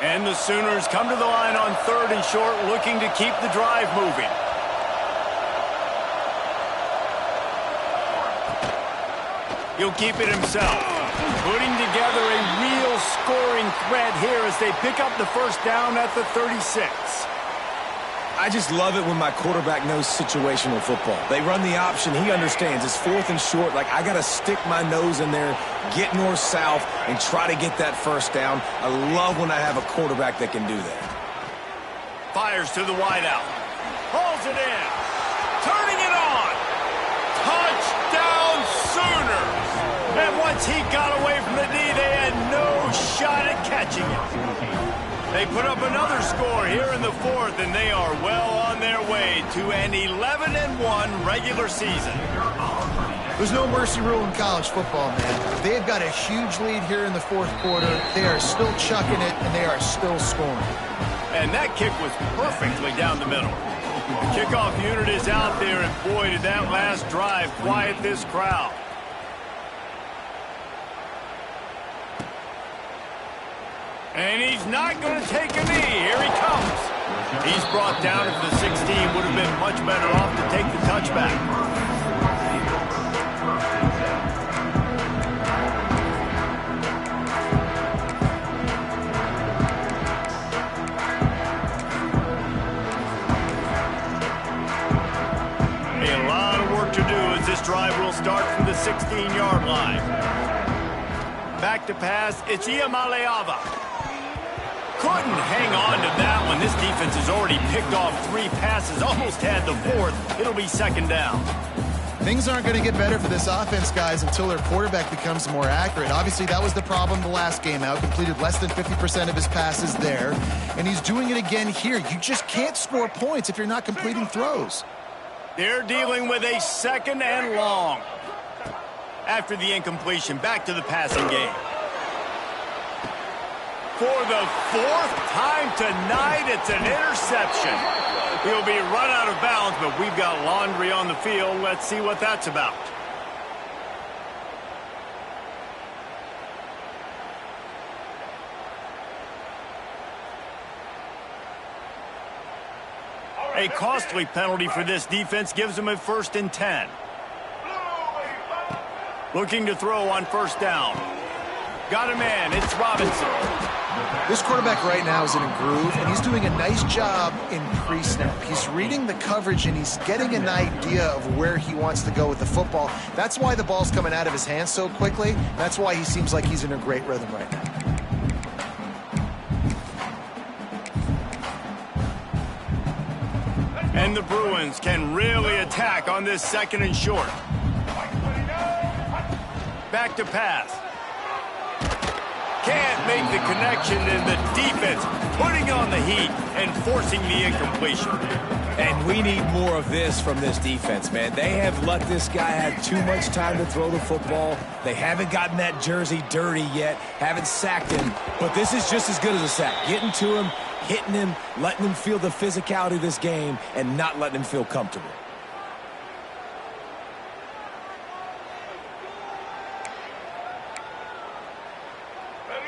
And the Sooners come to the line on 3rd and short, looking to keep the drive moving. He'll keep it himself, putting together a real scoring threat here as they pick up the first down at the 36. I just love it when my quarterback knows situational football. They run the option. He understands. It's 4th and short. Like, I got to stick my nose in there, get north-south, and try to get that first down. I love when I have a quarterback that can do that. Fires to the wideout. Pulls it in. Turning it on. Touchdown Sooners. And once he got away from the knee, they had no shot at catching it. They put up another score here in the 4th, and they are well on their way to an 11-1 regular season. There's no mercy rule in college football, man. They've got a huge lead here in the 4th quarter. They are still chucking it, and they are still scoring. And that kick was perfectly down the middle. The kickoff unit is out there, and boy, did that last drive quiet this crowd. And he's not going to take a knee. Here he comes. He's brought down at the 16. Would have been much better off to take the touchback. drive. Back to pass, it's Iamaleava. Couldn't hang on to that one. This defense has already picked off 3 passes, almost had the 4th. It'll be 2nd down. Things aren't going to get better for this offense, guys, until their quarterback becomes more accurate. Obviously, that was the problem the last game out. Completed less than 50% of his passes there, and he's doing it again here. You just can't score points if you're not completing throws. They're dealing with a 2nd and long. After the incompletion, back to the passing game. For the 4th time tonight, it's an interception. He'll be run out of bounds, but we've got laundry on the field. Let's see what that's about. A costly penalty for this defense gives them a 1st and 10. Looking to throw on 1st down. Got a man, it's Robinson. This quarterback right now is in a groove, and he's doing a nice job in pre-snap. He's reading the coverage, and he's getting an idea of where he wants to go with the football. That's why the ball's coming out of his hands so quickly. That's why he seems like he's in a great rhythm right now. And the Bruins can really attack on this 2nd and short. Back to pass. Can't make the connection, and the defense putting on the heat and forcing the incompletion. And we need more of this from this defense, man. They have let this guy have too much time to throw the football. They haven't gotten that jersey dirty yet, haven't sacked him. But this is just as good as a sack. Getting to him, hitting him, letting him feel the physicality of this game, and not letting him feel comfortable.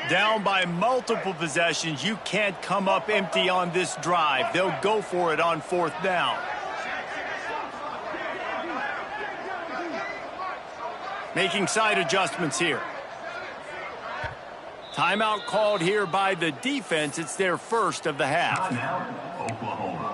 Down by multiple possessions, you can't come up empty on this drive. They'll go for it on 4th down. Making side adjustments here. Timeout called here by the defense. It's their 1st of the half. Timeout, Oklahoma.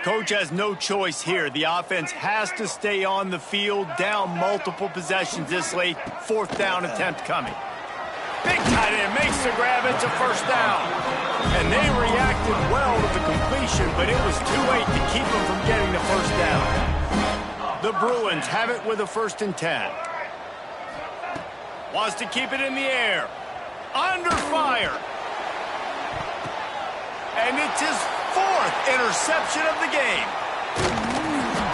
Coach has no choice here. The offense has to stay on the field, down multiple possessions this late. 4th down attempt coming. Big tight end makes the grab. It's a 1st down. And they reacted well to the completion, but it was too late to keep them from getting the 1st down. The Bruins have it with a 1st and 10. Wants to keep it in the air. Under fire. And it's his 4th interception of the game.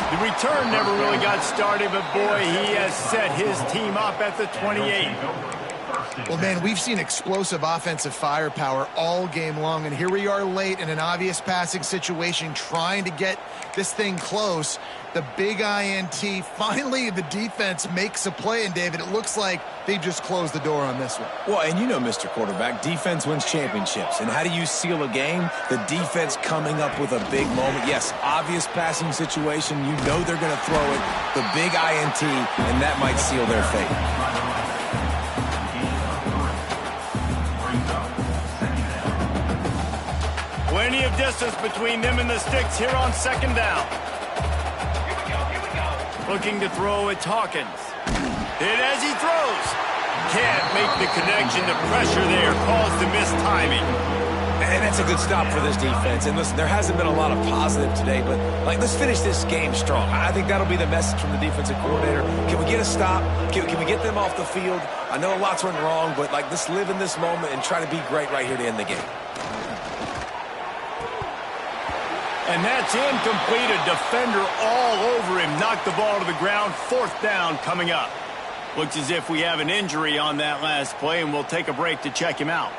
The return never really got started, but boy, he has set his team up at the 28. Well, man, we've seen explosive offensive firepower all game long, and here we are late in an obvious passing situation trying to get this thing close. The big INT, finally the defense makes a play, and David, it looks like they just closed the door on this one. Well, and you know, Mr. Quarterback, defense wins championships. And how do you seal a game? The defense coming up with a big moment. Yes, obvious passing situation. You know they're going to throw it. The big INT, and that might seal their fate. Plenty of distance between them and the sticks here on 2nd down. Looking to throw, it's Hawkins. Hit as he throws. Can't make the connection. The pressure there caused the missed timing. And that's a good stop for this defense. And listen, there hasn't been a lot of positive today, but let's finish this game strong. I think that'll be the message from the defensive coordinator. Can we get a stop? Can we get them off the field? I know a lot's went wrong, but let's live in this moment and try to be great right here to end the game. And that's incomplete. A defender all over him. Knocked the ball to the ground. 4th down coming up. Looks as if we have an injury on that last play, and we'll take a break to check him out.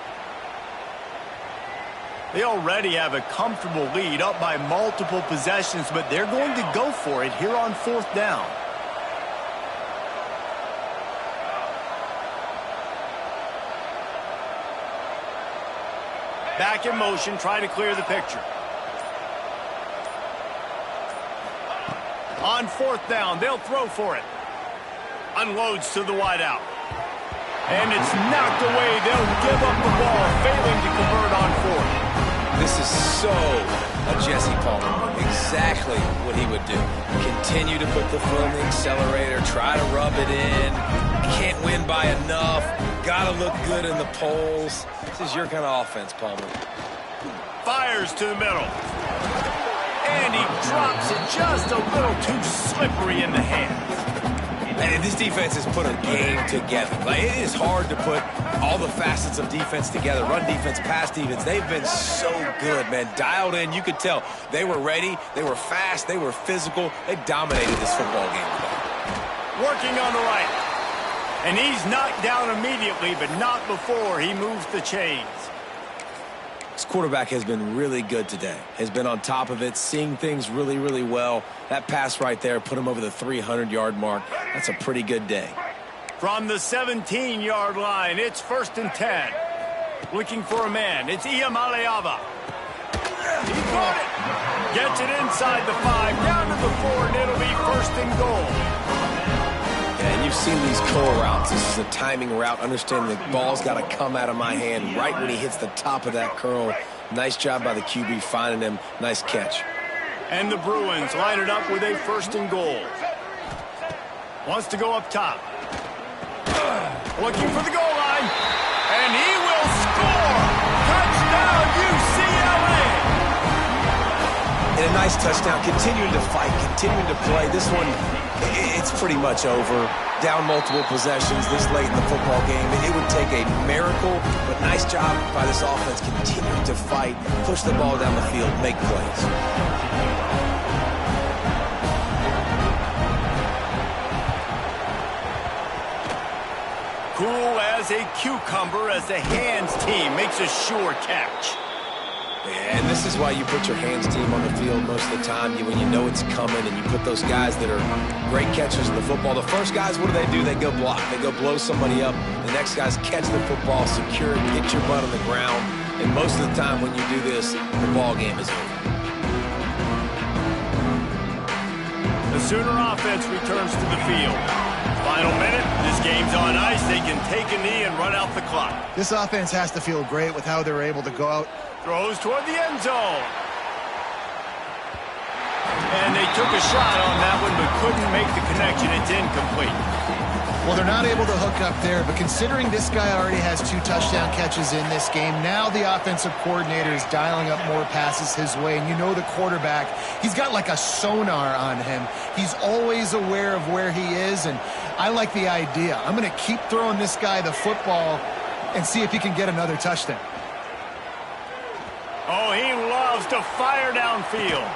They already have a comfortable lead, up by multiple possessions, but they're going to go for it here on 4th down. Back in motion, try to clear the picture. On 4th down, they'll throw for it. Unloads to the wideout. And it's knocked away. They'll give up the ball, failing to convert on 4th. This is so Jesse Palmer. Exactly what he would do. Continue to put the foot on the accelerator, try to rub it in. Can't win by enough. Gotta look good in the polls. This is your kind of offense, Palmer. Fires to the middle. And he drops it just a little too slippery in the hands. And this defense has put a game together. Like, it is hard to put all the facets of defense together. Run defense, pass defense. They've been so good, man. Dialed in. You could tell they were ready. They were fast. They were physical. They dominated this football game today. Working on the right. And he's knocked down immediately, but not before he moves the chains. This quarterback has been really good today. Has been on top of it, seeing things really, really well. That pass right there put him over the 300-yard mark. That's a pretty good day. From the 17-yard line, it's 1st and 10. Looking for a man. It's Iamaleava. He got it. Gets it inside the 5, down to the 4, and it'll be 1st and goal. And you've seen these curl routes. This is a timing route. Understand the ball's got to come out of my hand right when he hits the top of that curl. Nice job by the QB finding him. Nice catch. And the Bruins line it up with a 1st and goal. Wants to go up top. Looking for the goal line. And he will score. Touchdown, UCLA. And a nice touchdown. Continuing to fight. Continuing to play. This one, it's pretty much over. Down multiple possessions this late in the football game. It would take a miracle, but nice job by this offense continuing to fight, push the ball down the field, make plays. Cool as a cucumber as the hands team makes a sure catch. And this is why you put your hands team on the field most of the time. When you know it's coming and you put those guys that are great catchers in the football. The first guys, what do? They go block. They go blow somebody up. The next guys catch the football, secure it, get your butt on the ground. And most of the time when you do this, the ball game is over. The Sooner offense returns to the field. Final minute, this game's on ice. They can take a knee and run out the clock. This offense has to feel great with how they're able to go out. Throws toward the end zone. And they took a shot on that one, but couldn't make the connection. It's incomplete. Well, they're not able to hook up there, but considering this guy already has 2 touchdown catches in this game, now the offensive coordinator is dialing up more passes his way. And you know the quarterback, he's got like a sonar on him. He's always aware of where he is, and I like the idea. I'm going to keep throwing this guy the football and see if he can get another touchdown. Oh, he loves to fire downfield.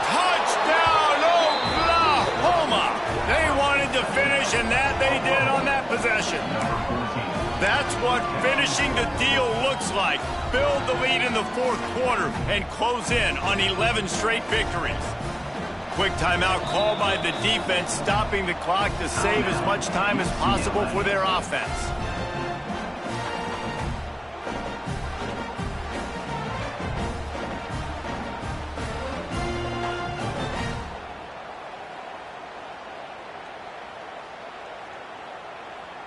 Touchdown, Oklahoma! They wanted to finish, and that they did on that possession. That's what finishing the deal looks like. Build the lead in the 4th quarter and close in on 11 straight victories. Quick timeout called by the defense, stopping the clock to save as much time as possible for their offense.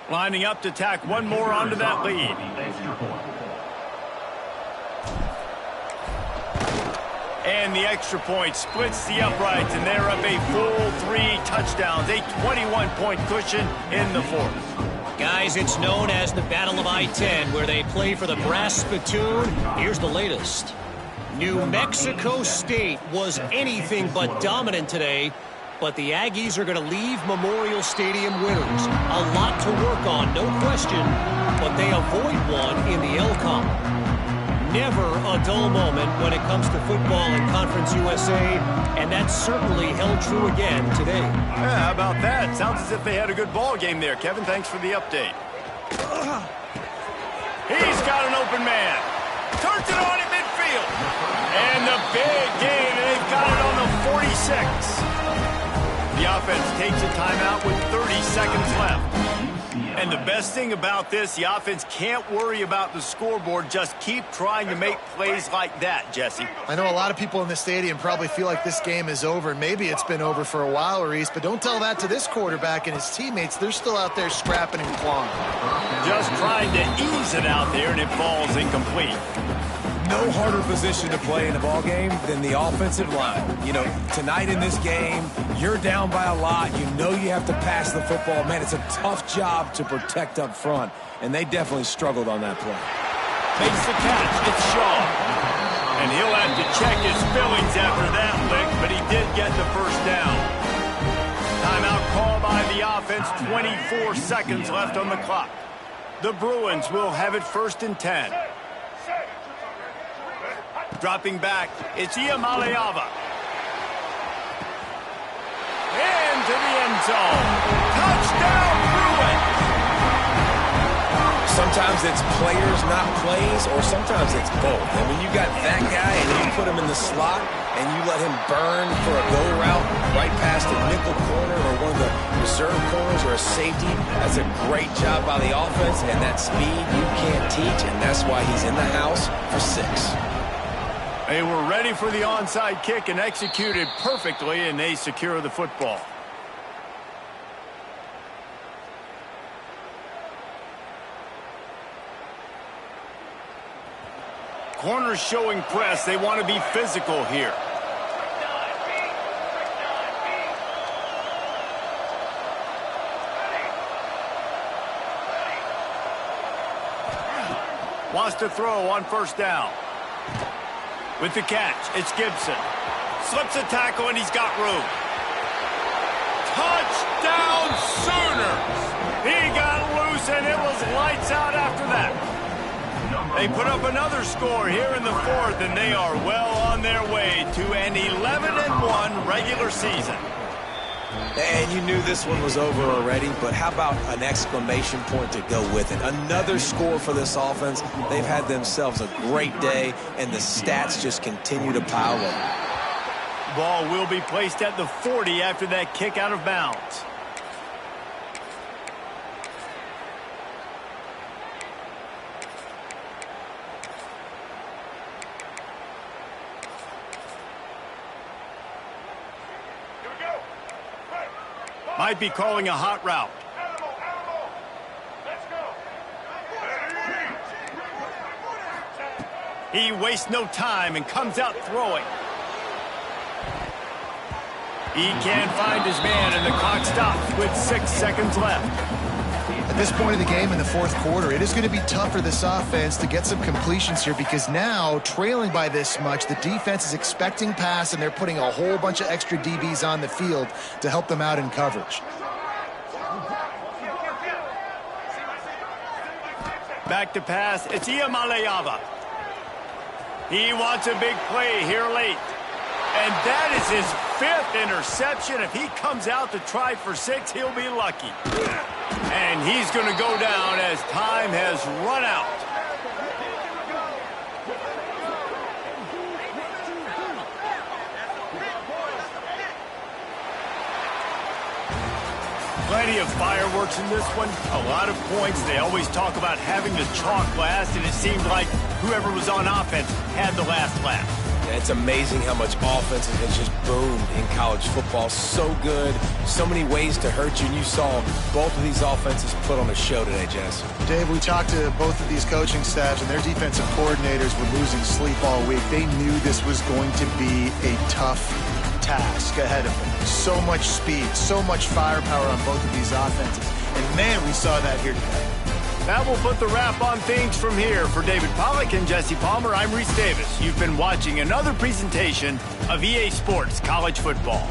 Lining up to tack one more onto that lead. And the extra point splits the uprights, and they're up a full 3 touchdowns, a 21-point cushion in the 4th. Guys, it's known as the Battle of I-10, where they play for the brass spittoon. Here's the latest. New Mexico State was anything but dominant today, but the Aggies are going to leave Memorial Stadium winners. A lot to work on, no question, but they avoid one in the LCON. Never a dull moment when it comes to football in Conference USA, and that certainly held true again today. Yeah, how about that? Sounds as if they had a good ball game there. Kevin, thanks for the update. He's got an open man. Turns it on at midfield. And the big gain, and they've got it on the 46. The offense takes a timeout with 30 seconds left. And the best thing about this, the offense can't worry about the scoreboard. Just keep trying to make plays like that, Jesse. I know a lot of people in the stadium probably feel like this game is over. Maybe it's been over for a while, Reese, but don't tell that to this quarterback and his teammates. They're still out there scrapping and clawing. Just trying to ease it out there, and it falls incomplete. no harder position to play in a ball game than the offensive line. You know, tonight in this game, you're down by a lot. You know you have to pass the football. Man, it's a tough job to protect up front, and they definitely struggled on that play. Makes the catch. It's Shaw. And he'll have to check his feelings after that lick, but he did get the first down. Timeout call by the offense. 24 seconds left on the clock. The Bruins will have it 1st and 10. Dropping back, it's Iamaleava. Into the end zone. Touchdown, Bruins! Sometimes it's players, not plays, or sometimes it's both. And when you got that guy and you put him in the slot and you let him burn for a go route right past a nickel corner or one of the reserve corners or a safety, that's a great job by the offense, and that speed you can't teach, and that's why he's in the house for 6. They were ready for the onside kick and executed perfectly, and they secure the football. Corners showing press. They want to be physical here. Wants to throw on 1st down. With the catch, it's Gibson. Slips a tackle, and he's got room. Touchdown, Sooners! He got loose, and it was lights out after that. They put up another score here in the 4th, and they are well on their way to an 11-1 regular season. And you knew this one was over already, but how about an exclamation point to go with it? Another score for this offense. They've had themselves a great day, and the stats just continue to pile up. Ball will be placed at the 40 after that kick out of bounds. Might be calling a hot route. He wastes no time and comes out throwing. He can't find his man, and the clock stops with 6 seconds left. At this point of the game in the 4th quarter, it is going to be tough for this offense to get some completions here because now, trailing by this much, the defense is expecting pass, and they're putting a whole bunch of extra DBs on the field to help them out in coverage. Back to pass. It's Iamaleava. He wants a big play here late. And that is his 5th interception. If he comes out to try for 6, he'll be lucky. And he's going to go down as time has run out. Plenty of fireworks in this one. A lot of points. They always talk about having the chalk last, and it seemed like whoever was on offense had the last laugh. Yeah, it's amazing how much offense has just boomed in college football. So good. So many ways to hurt you. And you saw both of these offenses put on a show today, Jess. Dave, we talked to both of these coaching staffs, and their defensive coordinators were losing sleep all week. They knew this was going to be a tough task ahead of them. So much speed, so much firepower on both of these offenses. And, man, we saw that here today. That will put the wrap on things from here. For David Pollack and Jesse Palmer, I'm Reese Davis. You've been watching another presentation of EA Sports College Football.